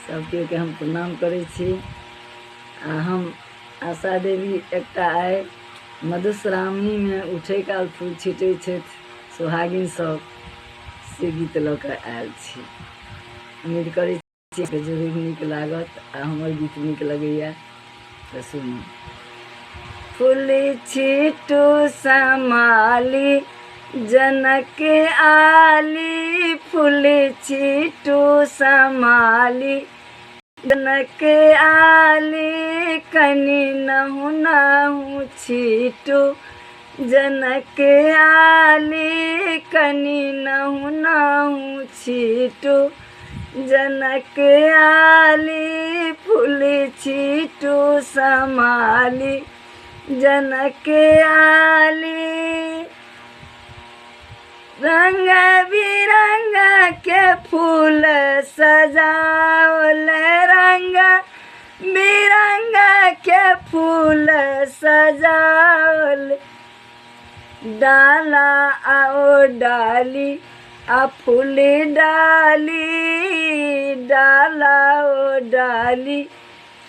सबके के हम प्रणाम करै छी। आ हम आशा देवी एकटा आइ मधुश्रावणी में उठे काल फूल छिटै छथि सुहागिन सब, से गीत लऽ कऽ आयल छी। उम्मीद करै छी कि जरूर नीक लागत आ हमर गीत नीक लगैया तऽ सुनू। फूल छिटू समाली जनक आली, फूल छिटू समाली जनक आली, कनि नहु नहु छिटू जनक आली, कनि नहु नहु छिटू जनक आली, फूल छिटू समाली जनक आली। रंग बिरंग के फूल सजावल, रंग बिरंग के फूल सजावल, डाला आओ डाली आ फूल डाली, डाला ओ डाली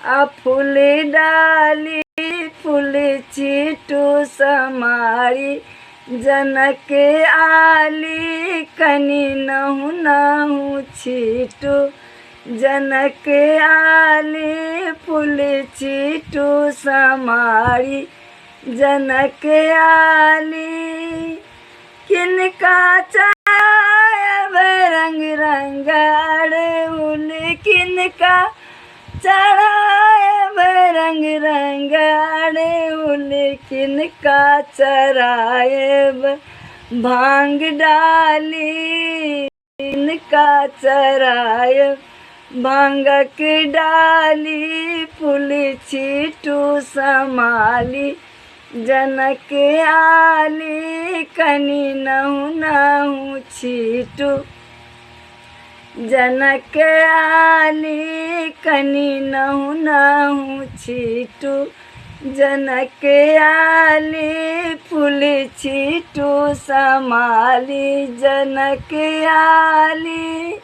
आ फूल डाली, फूल छिटू समारी जनक आली, कनि नहु नहु छिटू जनक आली, फूल छिटू समारी जनक आली। किनका चढ़ायब रंग रंग अड़हुल, किनका चढ़ायब रंग रंग अड़हुल, किनका चढ़ायब भांग डाली, किनका चढ़ायब भांगक डाली, फूल छिटू समाली जनक आली, कनि नहु नहु छिटू जनक आली, कनि नहु नहु छिटू जनक आली, फूल छिटू समाली जनक आली।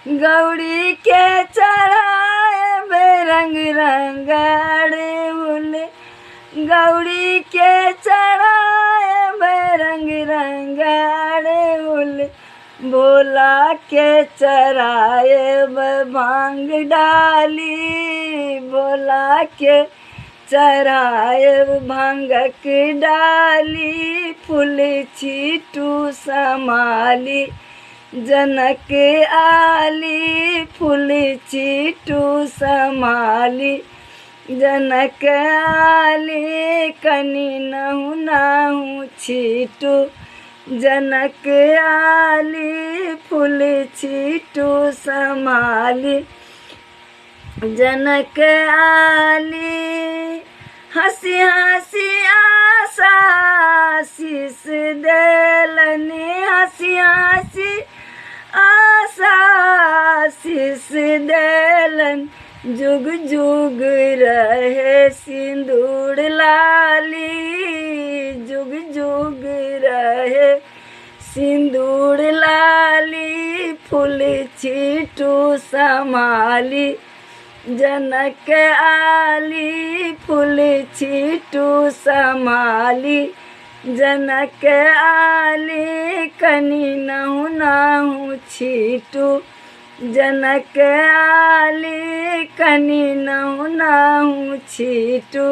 गौरी के चढ़ायब रंग रंग अड़हुल, गौरी के चढ़ायब रंग रंग अड़हुल, भोला के चढ़ायब भांग डाली, भोला के चढ़ायब भांगक डाली, फूल छिटू समाली जनक आली, फूल छिटू समाली जनक आली, कनि नहु नहु छिटू जनक आली, फूल छिटू समाली जनक आली। हंसी हंसी आशा आशीष देलनि, हंसी हंसी आशा आशीष देलनि, जुग जुग रहे सिंदूर लाली, जुग जुग रहे सिंदूर लाली, फूल छिटू समाली जनक आली, फूल छिटू समाली जनक आली, कनि नहु नहु छिटू जनक आली, कनि नहु नहु छिटू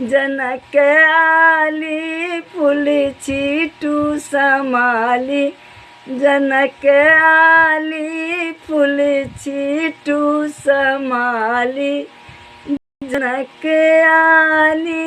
जनक आली, फूल छिटू समाली जनक आली, फूल छिटू समाली जनक आली।